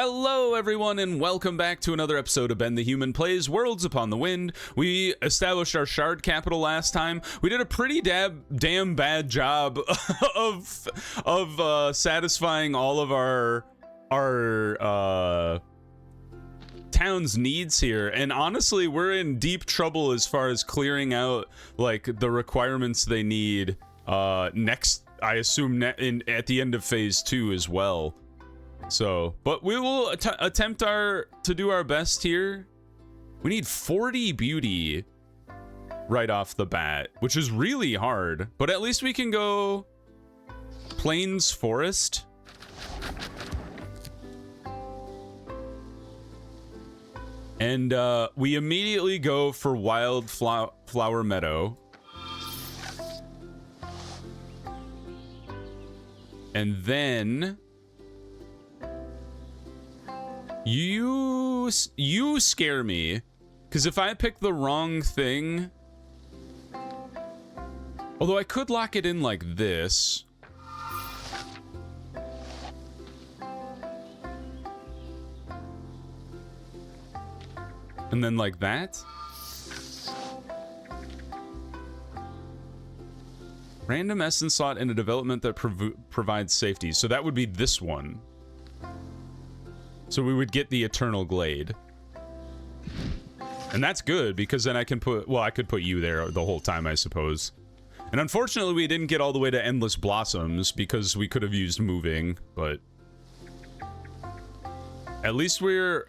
Hello everyone and welcome back to another episode of Ben the Human Plays Worlds Upon the Wind. We established our shard capital last time. We did a pretty damn bad job of satisfying all of our town's needs here, and honestly we're in deep trouble as far as clearing out like the requirements they need next, I assume, at the end of phase 2 as well. So, but we will attempt to do our best here. We need 40 beauty right off the bat, which is really hard, but at least we can go plains forest. And we immediately go for wild flower meadow. And then you scare me, because if I pick the wrong thing, although I could lock it in like this. And then like that. Random essence slot in a development that provides safety. So that would be this one. So we would get the Eternal Glade. And that's good, because then I can put, well, I could put you there the whole time, I suppose. And unfortunately, we didn't get all the way to Endless Blossoms, because we could have used moving, but at least we're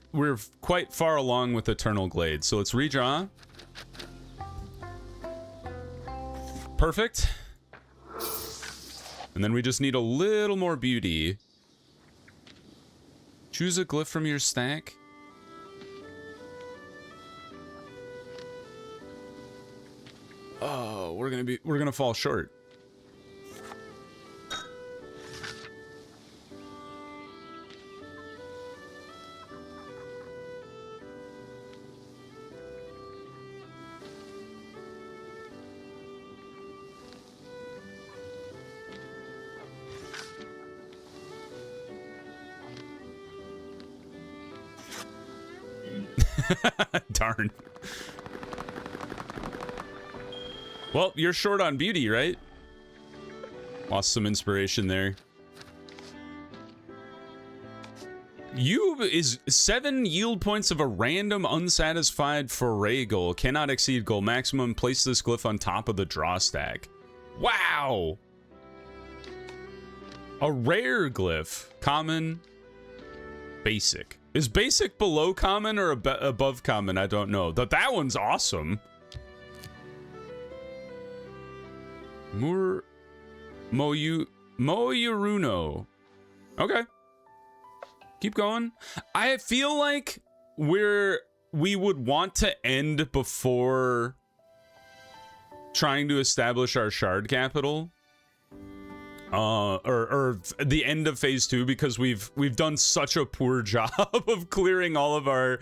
quite far along with Eternal Glade. So let's redraw. Perfect. And then we just need a little more beauty. Choose a glyph from your stack. Oh, we're gonna fall short. Darn. Well, you're short on beauty, right? Lost some inspiration there. You is 7 yield points of a random unsatisfied foray goal. Cannot exceed goal maximum. Place this glyph on top of the draw stack. Wow! A rare glyph. Common. Basic. Is basic below common or above common? I don't know. That one's awesome. Moyuruno. Okay. Keep going. I feel like we would want to end before trying to establish our shard capital. Or the end of phase 2, because we've done such a poor job of clearing all of our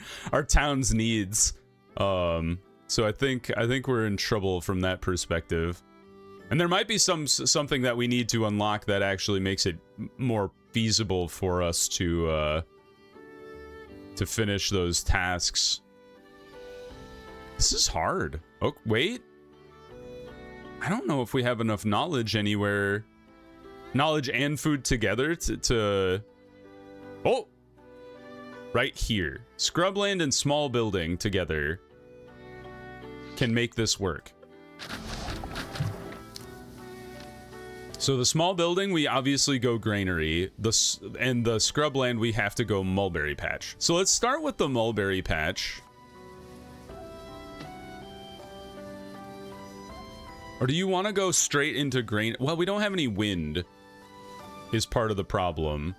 town's needs. So I think we're in trouble from that perspective. And there might be something that we need to unlock that actually makes it more feasible for us to finish those tasks. This is hard. Oh, wait. I don't know if we have enough knowledge anywhere. Knowledge and food together to oh, right here. Scrubland and small building together can make this work. So the small building, we obviously go granary. And the scrubland, we have to go mulberry patch. So let's start with the mulberry patch. Or do you want to go straight into grain? Well, we don't have any wind, is part of the problem.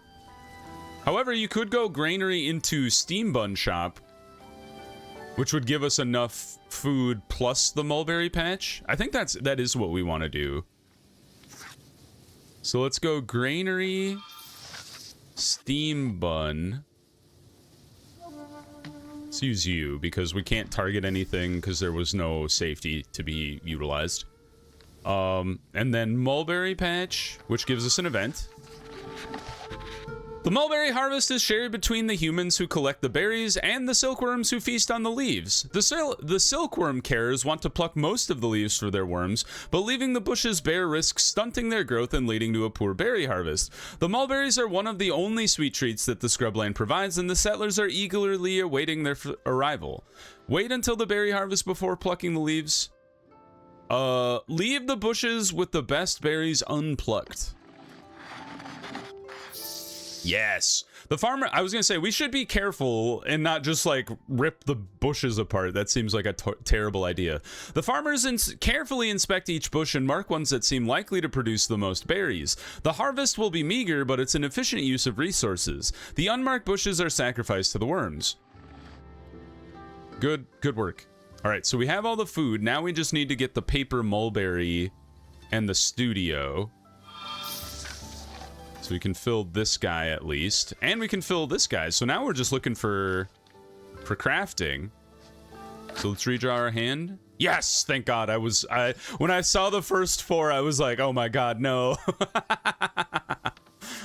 However, you could go granary into steam bun shop, which would give us enough food plus the mulberry patch. I think that is what we want to do. So let's go granary, steam bun. Let's use you, because we can't target anything because there was no safety to be utilized. And then mulberry patch, which gives us an event. The mulberry harvest is shared between the humans who collect the berries and the silkworms who feast on the leaves. The silkworm carers want to pluck most of the leaves for their worms, but leaving the bushes bare risks stunting their growth and leading to a poor berry harvest. The mulberries are one of the only sweet treats that the scrubland provides, and the settlers are eagerly awaiting their arrival. Wait until the berry harvest before plucking the leaves. Leave the bushes with the best berries unplucked. Yes. The farmer, I was going to say, we should be careful and not just like rip the bushes apart. That seems like a terrible idea. The farmers carefully inspect each bush and mark ones that seem likely to produce the most berries. The harvest will be meager, but it's an efficient use of resources. The unmarked bushes are sacrificed to the worms. Good work. All right, so we have all the food. Now we just need to get the paper mulberry and the studio. So we can fill this guy at least. And we can fill this guy. So now we're just looking for crafting. So let's redraw our hand. Yes, thank God. When I saw the first 4, I was like, oh my God, no.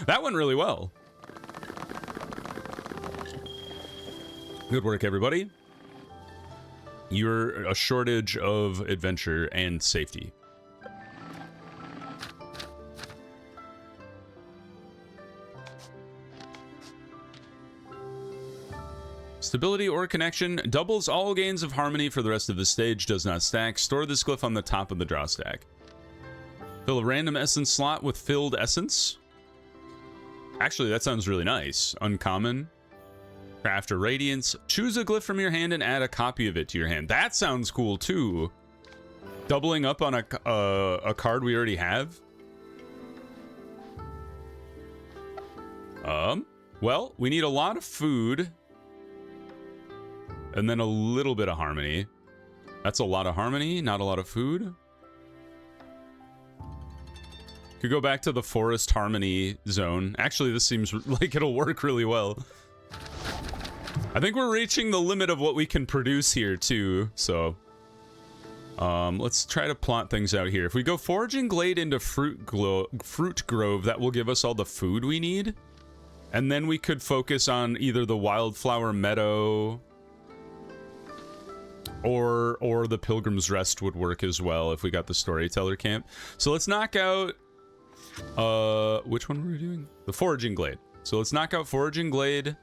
That went really well. Good work, everybody. You're a shortage of adventure and safety. Stability or connection doubles all gains of harmony for the rest of the stage, does not stack. Store this glyph on the top of the draw stack. Fill a random essence slot with filled essence. Actually, that sounds really nice. Uncommon. Craft a radiance. Choose a glyph from your hand and add a copy of it to your hand. That sounds cool too. Doubling up on a card we already have. Well, we need a lot of food. And then a little bit of harmony. That's a lot of harmony, not a lot of food. Could go back to the forest harmony zone. Actually, this seems like it'll work really well. I think we're reaching the limit of what we can produce here too, so let's try to plot things out here. If we go foraging glade into fruit grove, that will give us all the food we need. And then we could focus on either the wildflower meadow or the Pilgrim's Rest would work as well if we got the storyteller camp. So let's knock out which one were we doing? The foraging glade. So let's knock out foraging glade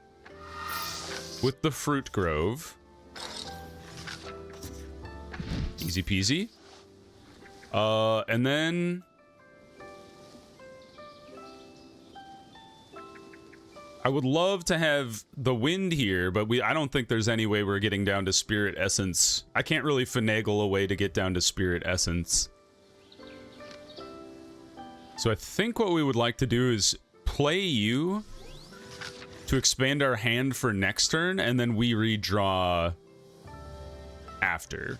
with the fruit grove. Easy peasy. And then I would love to have the wind here, but I don't think there's any way we're getting down to spirit essence. I can't really finagle a way to get down to spirit essence. So I think what we would like to do is play you to expand our hand for next turn, and then we redraw after.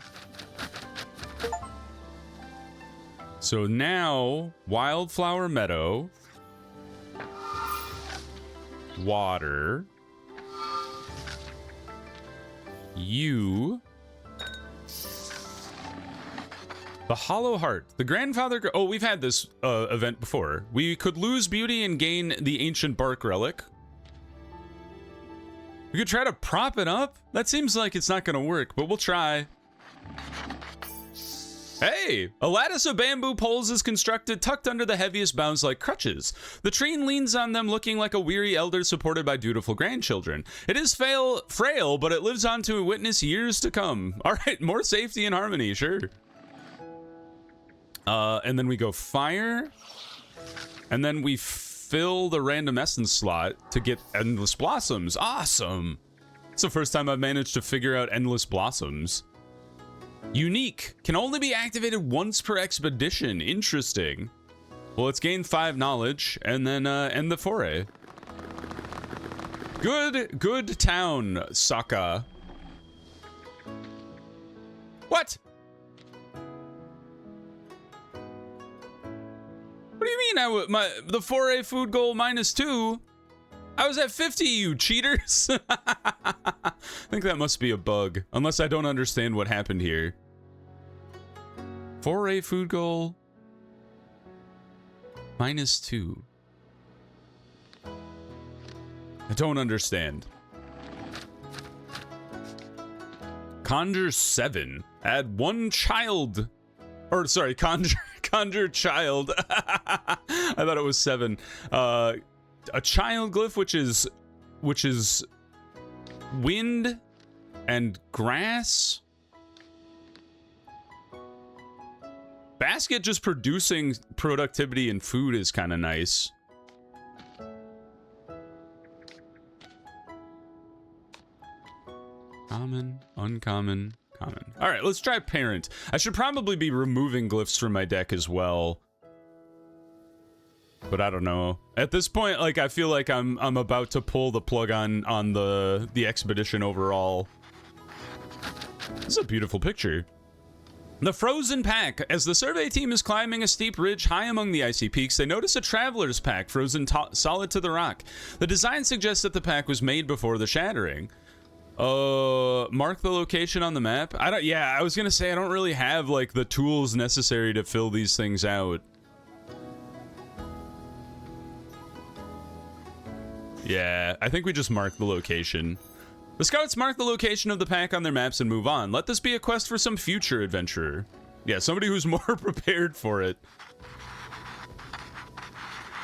So now, Wildflower Meadow, water, you, the Hollow Heart, the Grandfather. Oh, we've had this event before. We could lose beauty and gain the Ancient Bark Relic. We could try to prop it up. That seems like it's not going to work, but we'll try. Hey, a lattice of bamboo poles is constructed tucked under the heaviest boughs like crutches. The tree leans on them looking like a weary elder supported by dutiful grandchildren. It is frail, but it lives on to witness years to come. All right, more safety and harmony, sure. And then we go fire. And then we fill the random essence slot to get endless blossoms. Awesome. It's the first time I've managed to figure out endless blossoms. Unique. Can only be activated once per expedition. Interesting. Well, let's gain 5 knowledge and then end the foray. Good town, Sokka. What? What do you mean the foray food goal -2? I was at 50, you cheaters. I think that must be a bug, unless I don't understand what happened here. Foray food goal -2. I don't understand. Conjure 7. Add 1 child. Or, sorry, conjure child. I thought it was 7. A child glyph, which is wind and grass. Basket just producing productivity and food is kind of nice. Common, uncommon, common. All right, let's try parent. I should probably be removing glyphs from my deck as well. But I don't know. At this point, like, I feel like I'm about to pull the plug on the expedition overall. This is a beautiful picture. The Frozen Pack. As the survey team is climbing a steep ridge high among the icy peaks, they notice a traveler's pack frozen solid to the rock. The design suggests that the pack was made before the shattering. Mark the location on the map. Yeah, I was gonna say I don't really have like the tools necessary to fill these things out. Yeah, I think we just mark the location. The scouts mark the location of the pack on their maps and move on. Let this be a quest for some future adventurer. Yeah, somebody who's more prepared for it.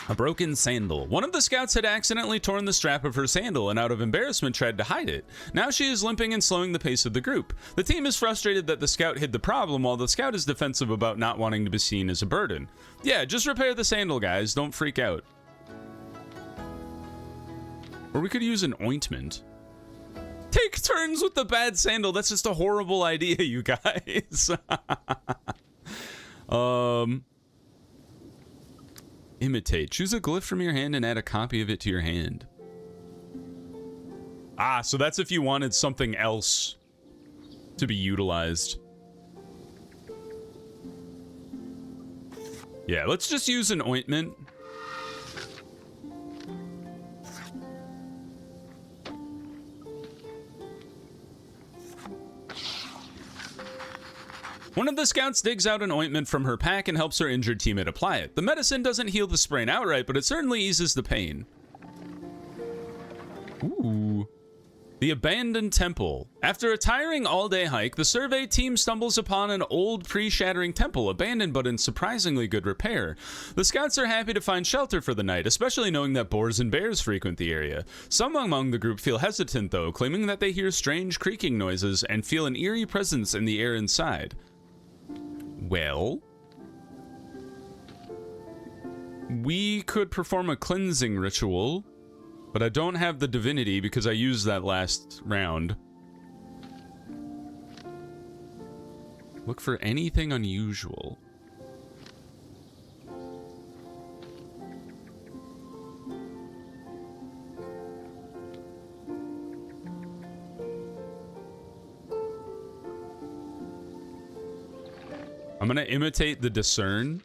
A broken sandal. One of the scouts had accidentally torn the strap of her sandal and out of embarrassment tried to hide it. Now she is limping and slowing the pace of the group. The team is frustrated that the scout hid the problem while the scout is defensive about not wanting to be seen as a burden. Yeah, just repair the sandal, guys. Don't freak out. Or we could use an ointment. Take turns with the bad sandal. That's just a horrible idea, you guys. Imitate. Choose a glyph from your hand and add a copy of it to your hand. Ah, so that's if you wanted something else to be utilized. Yeah, let's just use an ointment. One of the scouts digs out an ointment from her pack and helps her injured teammate apply it. The medicine doesn't heal the sprain outright, but it certainly eases the pain. Ooh. The Abandoned Temple. After a tiring all-day hike, the survey team stumbles upon an old pre-shattering temple, abandoned but in surprisingly good repair. The scouts are happy to find shelter for the night, especially knowing that boars and bears frequent the area. Some among the group feel hesitant, though, claiming that they hear strange creaking noises and feel an eerie presence in the air inside. Well, we could perform a cleansing ritual, but I don't have the divinity because I used that last round. Look for anything unusual. I'm gonna imitate the discern.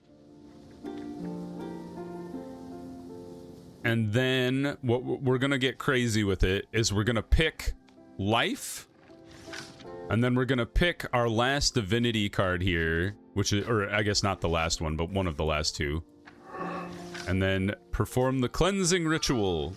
And then what we're gonna get crazy with it is we're gonna pick life. And then we're gonna pick our last divinity card here, which is, or I guess not the last one, but one of the last two. And then perform the cleansing ritual.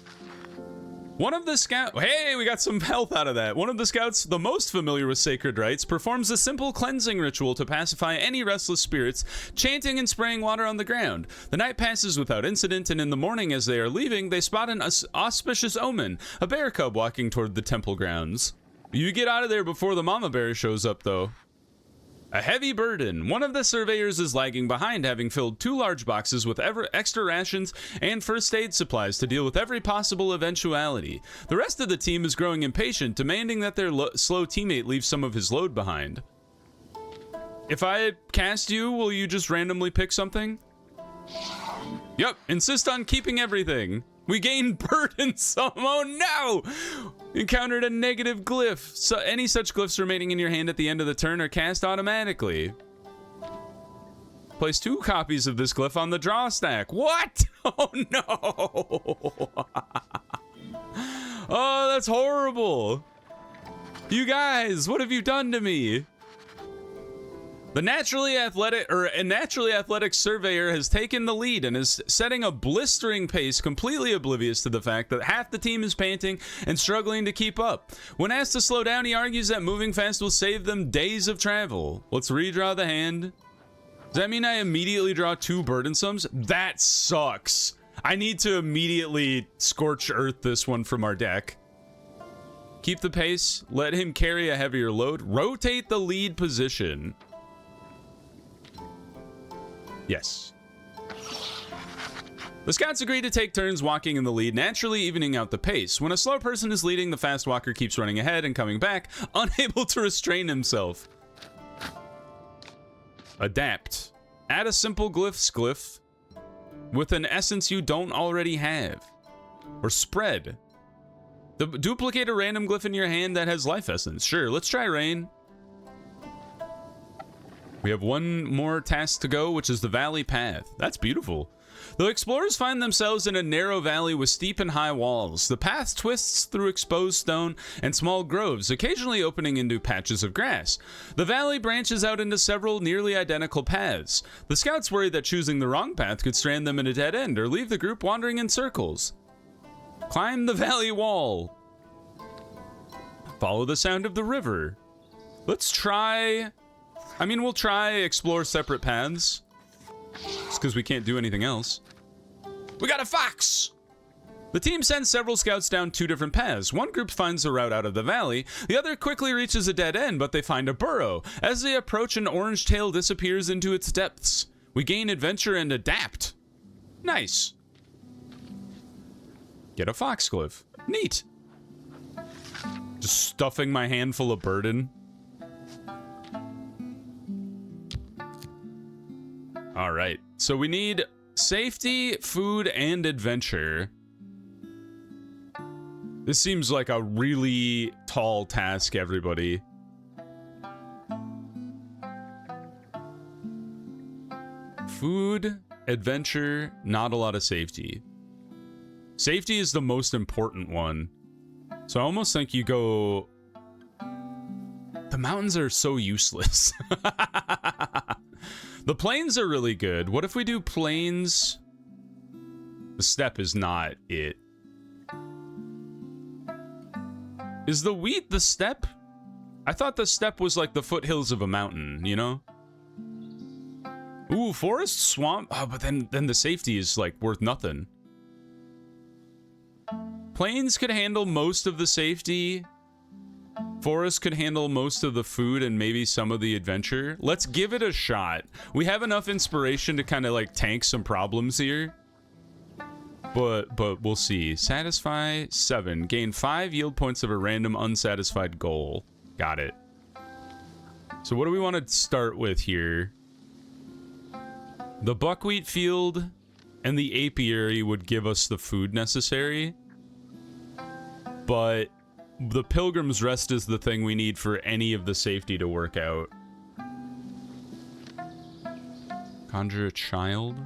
One of the scouts, hey, we got some health out of that. One of the scouts, the most familiar with sacred rites, performs a simple cleansing ritual to pacify any restless spirits, chanting and spraying water on the ground. The night passes without incident, and in the morning as they are leaving, they spot an auspicious omen, a bear cub walking toward the temple grounds. You get out of there before the mama bear shows up, though. A heavy burden. One of the surveyors is lagging behind, having filled 2 large boxes with extra rations and first aid supplies to deal with every possible eventuality. The rest of the team is growing impatient, demanding that their slow teammate leave some of his load behind. If I cast you, will you just randomly pick something? Yep, insist on keeping everything. We gain burden some. Oh no! Encountered a negative glyph. So any such glyphs remaining in your hand at the end of the turn are cast automatically. Place 2 copies of this glyph on the draw stack. What? Oh no! Oh, that's horrible. You guys, what have you done to me? A naturally athletic surveyor has taken the lead and is setting a blistering pace, completely oblivious to the fact that half the team is panting and struggling to keep up. When asked to slow down, he argues that moving fast will save them days of travel. Let's redraw the hand. Does that mean I immediately draw 2 burdensomes? That sucks. I need to immediately scorch earth this one from our deck. Keep the pace. Let him carry a heavier load. Rotate the lead position. Yes. The scouts agree to take turns walking in the lead, naturally evening out the pace. When a slow person is leading, the fast walker keeps running ahead and coming back, unable to restrain himself. Adapt. Add a simple glyph with an essence you don't already have. Or spread. Duplicate a random glyph in your hand that has life essence. Sure, let's try rain. We have one more task to go, which is the valley path. That's beautiful. The explorers find themselves in a narrow valley with steep and high walls. The path twists through exposed stone and small groves, occasionally opening into patches of grass. The valley branches out into several nearly identical paths. The scouts worry that choosing the wrong path could strand them in a dead end or leave the group wandering in circles. Climb the valley wall. Follow the sound of the river. Let's try... we'll try explore separate paths. Just because we can't do anything else. We got a fox! The team sends several scouts down 2 different paths. One group finds a route out of the valley. The other quickly reaches a dead end, but they find a burrow. As they approach, an orange tail disappears into its depths. We gain adventure and adapt. Nice. Get a foxglyph. Neat. Just stuffing my hand full of burden. All right, so we need safety, food, and adventure. This seems like a really tall task, everybody. Food, adventure, not a lot of safety. Safety is the most important one. So I almost think you go... The mountains are so useless. The plains are really good. What if we do plains? The steppe is not it. Is the wheat the steppe? I thought the steppe was like the foothills of a mountain, you know? Ooh, forest, swamp. Oh, but then the safety is like worth nothing. Plains could handle most of the safety. Forest could handle most of the food and maybe some of the adventure. Let's give it a shot. We have enough inspiration to kind of like tank some problems here. But we'll see. Satisfy 7. Gain 5 yield points of a random unsatisfied goal. Got it. So what do we want to start with here? The buckwheat field and the apiary would give us the food necessary. But the Pilgrim's Rest is the thing we need for any of the safety to work out. Conjure a child.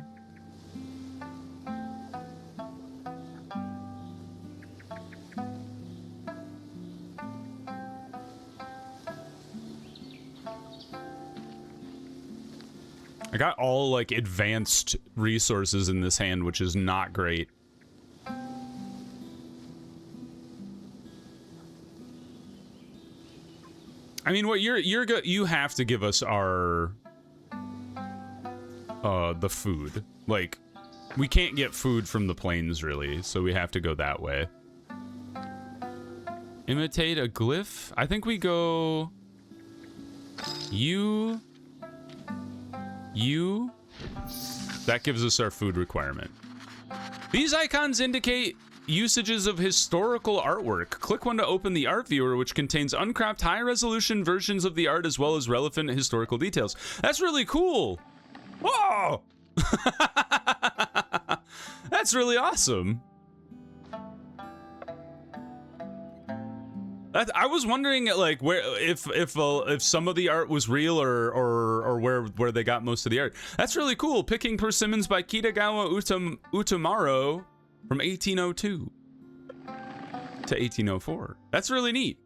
I got all like advanced resources in this hand, which is not great. I mean, what you have to give us our the food. Like, we can't get food from the plains really, so we have to go that way. Imitate a glyph. I think we go you. That gives us our food requirement. These icons indicate usages of historical artwork. Click one to open the art viewer, which contains uncropped high-resolution versions of the art as well as relevant historical details. That's really cool. Whoa! That's really awesome. I was wondering, like, where if some of the art was real or where they got most of the art. That's really cool. Picking Persimmons by Kitagawa Utamaro from 1802 to 1804. That's really neat.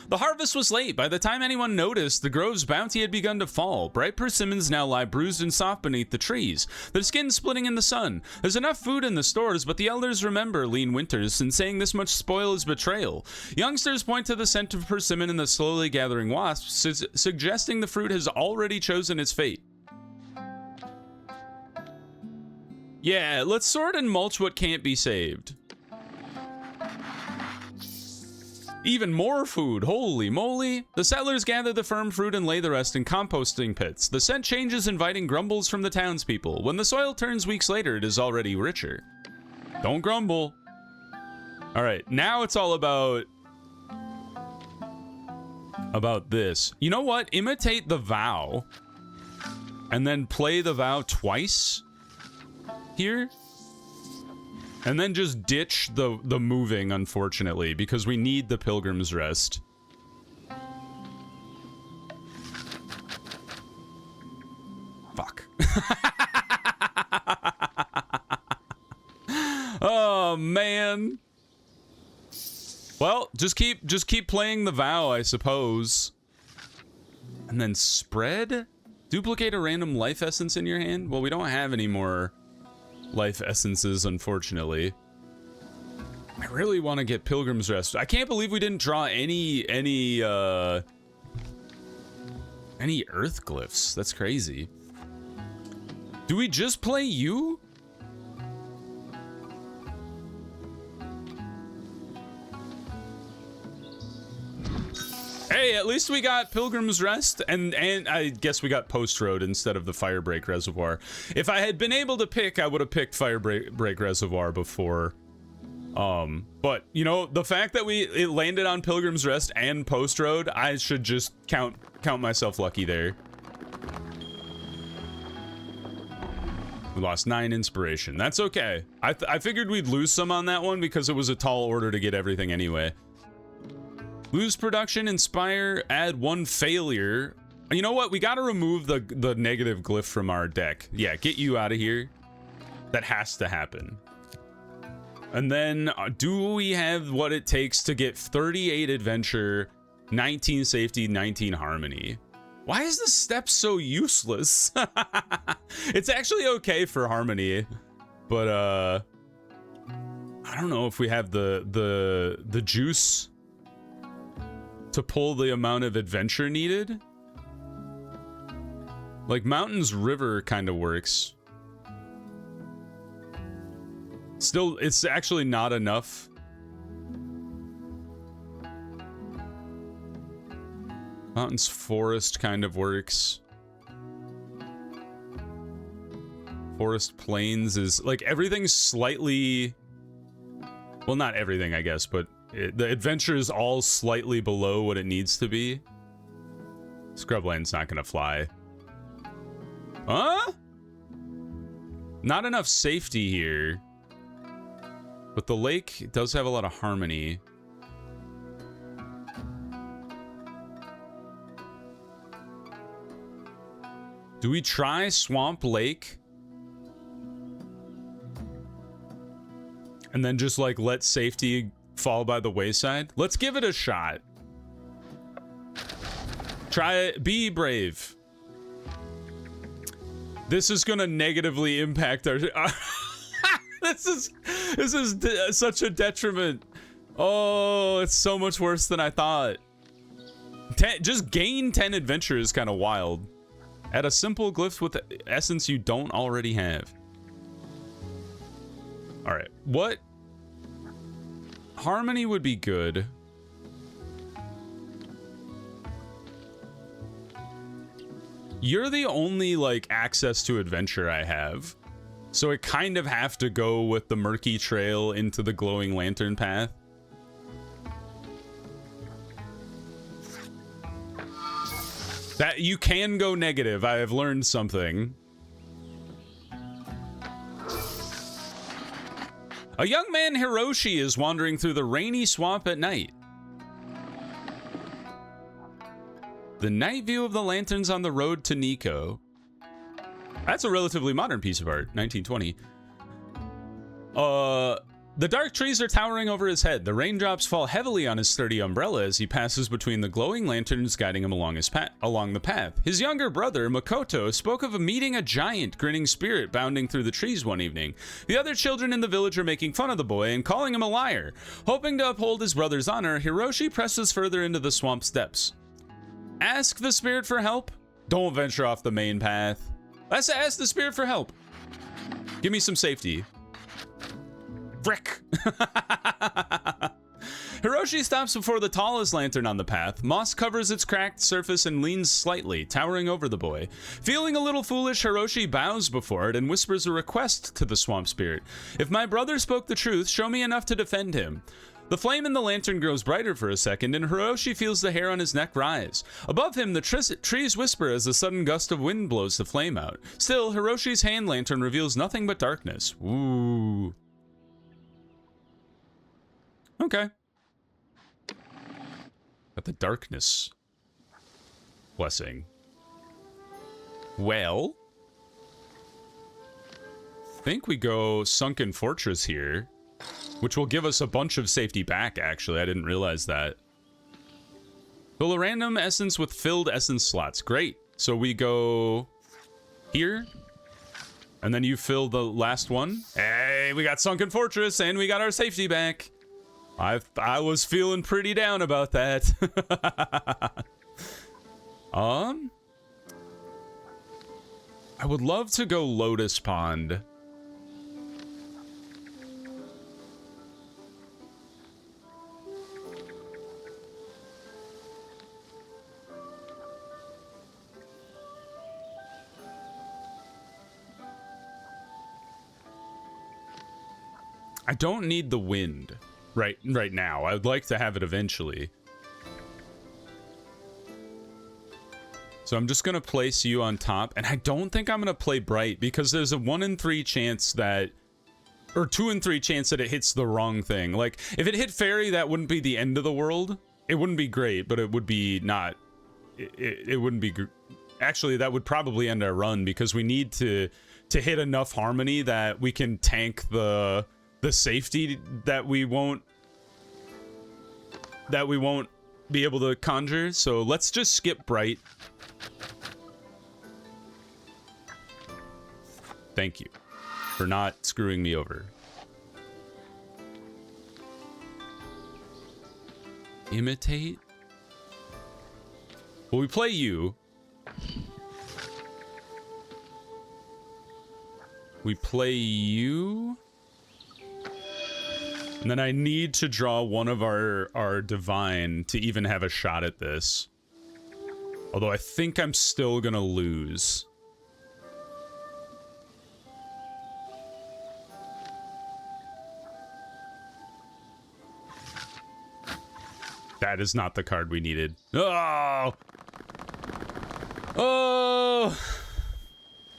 The harvest was late. By the time anyone noticed, the grove's bounty had begun to fall. Bright persimmons now lie bruised and soft beneath the trees, their skin splitting in the sun. There's enough food in the stores, but the elders remember lean winters, and saying this much spoil is betrayal. Youngsters point to the scent of persimmon and the slowly gathering wasps, suggesting the fruit has already chosen its fate. Yeah, let's sort and mulch what can't be saved. Even more food, holy moly. The settlers gather the firm fruit and lay the rest in composting pits. The scent changes, inviting grumbles from the townspeople. When the soil turns weeks later, it is already richer. Don't grumble. All right, now it's all about this. You know what? Imitate the vow and then play the vow twice here. And then just ditch the moving, unfortunately, because we need the Pilgrim's Rest. Fuck. Oh, man. Well, just keep playing the vow, I suppose. And then spread? Duplicate a random life essence in your hand? Well, we don't have any more life essences, unfortunately. I really want to get Pilgrim's Rest. I can't believe we didn't draw any earth glyphs. That's crazy. Do we just play you? Hey, at least we got Pilgrim's Rest, and I guess we got Post Road instead of the Firebreak Reservoir. If I had been able to pick, I would have picked Firebreak Reservoir before. But you know, the fact that it landed on Pilgrim's Rest and Post Road, I should just count myself lucky there. We lost 9 inspiration. That's okay. I figured we'd lose some on that one because it was a tall order to get everything anyway. Lose production, inspire, add 1 failure. You know what? We gotta remove the negative glyph from our deck. Yeah, get you out of here. That has to happen. And then, do we have what it takes to get 38 adventure, 19 safety, 19 harmony? Why is this step so useless? It's actually okay for harmony, but I don't know if we have the juice to pull the amount of adventure needed. Like Mountains River kind of works. Still, it's actually not enough. Mountains Forest kind of works. Forest Plains is like everything's slightly, well, not everything, I guess, but the adventure is all slightly below what it needs to be. Scrubland's not gonna fly. Huh? Not enough safety here. But the lake does have a lot of harmony. Do we try Swamp Lake? And then just like let safety fall by the wayside? Let's give it a shot. Try it. Be brave. This is gonna negatively impact our this is such a detriment. Oh, it's so much worse than I thought. Just gain 10 adventure is kind of wild. Add a simple glyph with essence you don't already have. All right, what harmony would be good? You're the only like access to adventure I have, so I kind of have to go with the murky trail into the glowing lantern path. That you can go negative. I have learned something. A young man, Hiroshi, is wandering through the rainy swamp at night. The night view of the lanterns on the road to Nico. That's a relatively modern piece of art, 1920. The dark trees are towering over his head. The raindrops fall heavily on his sturdy umbrella as he passes between the glowing lanterns guiding him along the path. His younger brother, Makoto, spoke of meeting a giant grinning spirit bounding through the trees one evening. The other children in the village are making fun of the boy and calling him a liar. Hoping to uphold his brother's honor, Hiroshi presses further into the swamp's depths. Ask the spirit for help? Don't venture off the main path. Let's ask the spirit for help. Give me some safety. Frick. Hiroshi stops before the tallest lantern on the path. Moss covers its cracked surface and leans slightly, towering over the boy. Feeling a little foolish, Hiroshi bows before it and whispers a request to the swamp spirit. If my brother spoke the truth, show me enough to defend him. The flame in the lantern grows brighter for a second, and Hiroshi feels the hair on his neck rise. Above him, the trees whisper as a sudden gust of wind blows the flame out. Still, Hiroshi's hand lantern reveals nothing but darkness. Ooh. Okay. Got the darkness blessing. Well, I think we go Sunken Fortress here, which will give us a bunch of safety back, actually. I didn't realize that. Fill a random essence with filled essence slots. Great. So we go here, and then you fill the last one. Hey, we got Sunken Fortress, and we got our safety back. I was feeling pretty down about that. I would love to go Lotus Pond. I don't need the wind right now. I would like to have it eventually. So I'm just gonna place you on top, and I don't think I'm gonna play bright because there's a 1 in 3 chance that, or 2 in 3 chance that it hits the wrong thing. Like, if it hit fairy, that wouldn't be the end of the world. It wouldn't be great, but it would be not. It wouldn't be. Actually, that would probably end our run because we need to hit enough harmony that we can tank the safety that we won't be able to conjure. So let's just skip bright. Thank you for not screwing me over. Imitate? Well, we play you. We play you. And then I need to draw one of our divine to even have a shot at this. Although I think I'm still gonna lose. That is not the card we needed. Oh! Oh!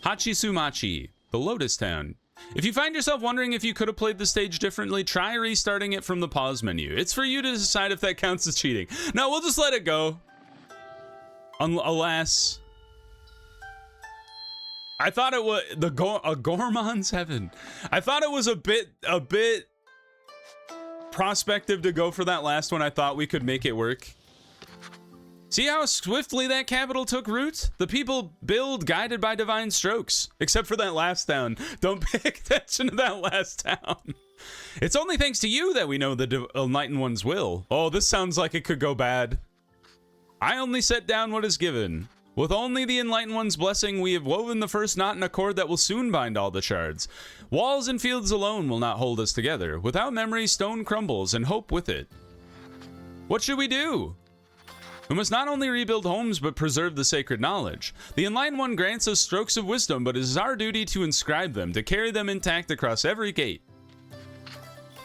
Hachisumachi, the Lotus Town. If you find yourself wondering if you could have played the stage differently, try restarting it from the pause menu. It's for you to decide if that counts as cheating. No, we'll just let it go. Alas. I thought it was a Gormon's Heaven. I thought it was a bit prospective to go for that last one. I thought we could make it work. See how swiftly that capital took root? The people build guided by divine strokes. Except for that last town. Don't pay attention to that last town. It's only thanks to you that we know the Enlightened One's will. Oh, this sounds like it could go bad. I only set down what is given. With only the Enlightened One's blessing, we have woven the first knot in a cord that will soon bind all the shards. Walls and fields alone will not hold us together. Without memory, stone crumbles, and hope with it. What should we do? We must not only rebuild homes, but preserve the sacred knowledge. The Enlightened One grants us strokes of wisdom, but it is our duty to inscribe them, to carry them intact across every gate.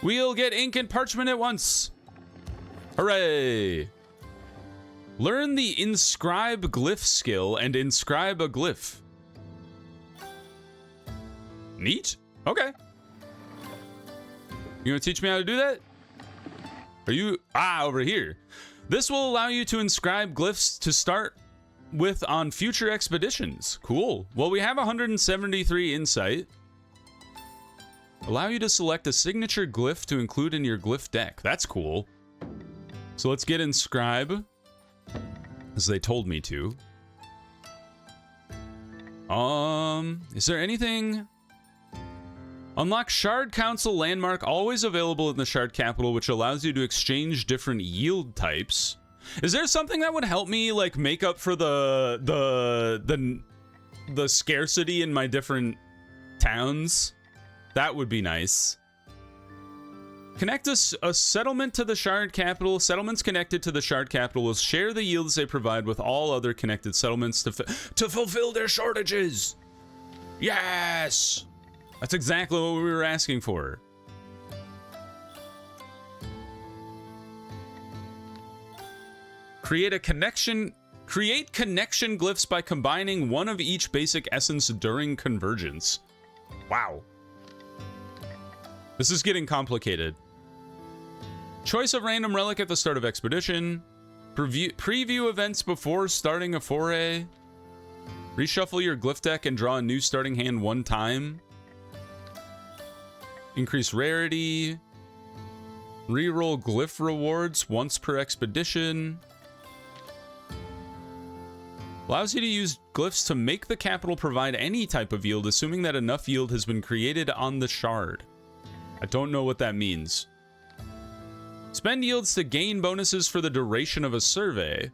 We'll get ink and parchment at once. Hooray! Learn the inscribe glyph skill and inscribe a glyph. Neat. Okay. You gonna teach me how to do that? Are you... over here. This will allow you to inscribe glyphs to start with on future expeditions. Cool. Well, we have 173 insight. Allow you to select a signature glyph to include in your glyph deck. That's cool. So let's get inscribe, as they told me to. Is there anything? Unlock Shard Council landmark, always available in the Shard Capital, which allows you to exchange different yield types. Is there something that would help me like make up for the scarcity in my different towns? That would be nice. Connect a settlement to the Shard Capital. Settlements connected to the Shard Capital will share the yields they provide with all other connected settlements to fulfill their shortages. Yes! That's exactly what we were asking for. Create connection glyphs by combining one of each basic essence during convergence. Wow. This is getting complicated. Choice of random relic at the start of expedition. Preview events before starting a foray. Reshuffle your glyph deck and draw a new starting hand one time. Increase rarity. Reroll glyph rewards once per expedition. Allows you to use glyphs to make the capital provide any type of yield, assuming that enough yield has been created on the shard. I don't know what that means. Spend yields to gain bonuses for the duration of a survey.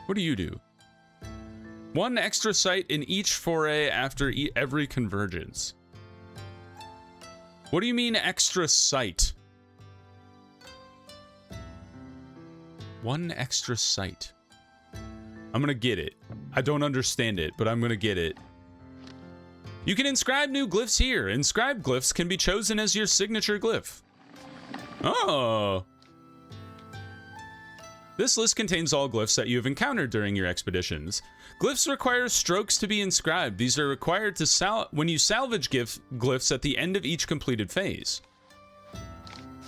What do you do? One extra site in each foray after every convergence. What do you mean extra site? One extra site. I'm gonna get it. I don't understand it, but I'm gonna get it. You can inscribe new glyphs here. Inscribed glyphs can be chosen as your signature glyph. Oh. This list contains all glyphs that you have encountered during your expeditions. Glyphs require strokes to be inscribed. These are required to when you salvage glyphs at the end of each completed phase.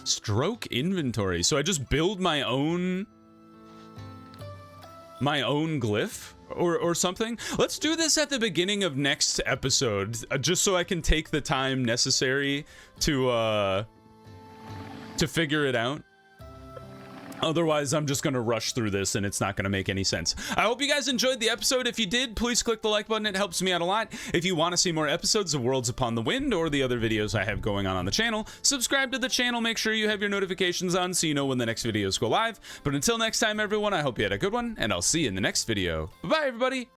Stroke inventory. So I just build my own glyph or something. Let's do this at the beginning of next episode, just so I can take the time necessary to figure it out. Otherwise, I'm just going to rush through this and it's not going to make any sense. I hope you guys enjoyed the episode. If you did, please click the like button. It helps me out a lot. If you want to see more episodes of Worlds Upon the Wind or the other videos I have going on the channel, subscribe to the channel. Make sure you have your notifications on so you know when the next videos go live. But until next time, everyone, I hope you had a good one, and I'll see you in the next video. Bye-bye, everybody.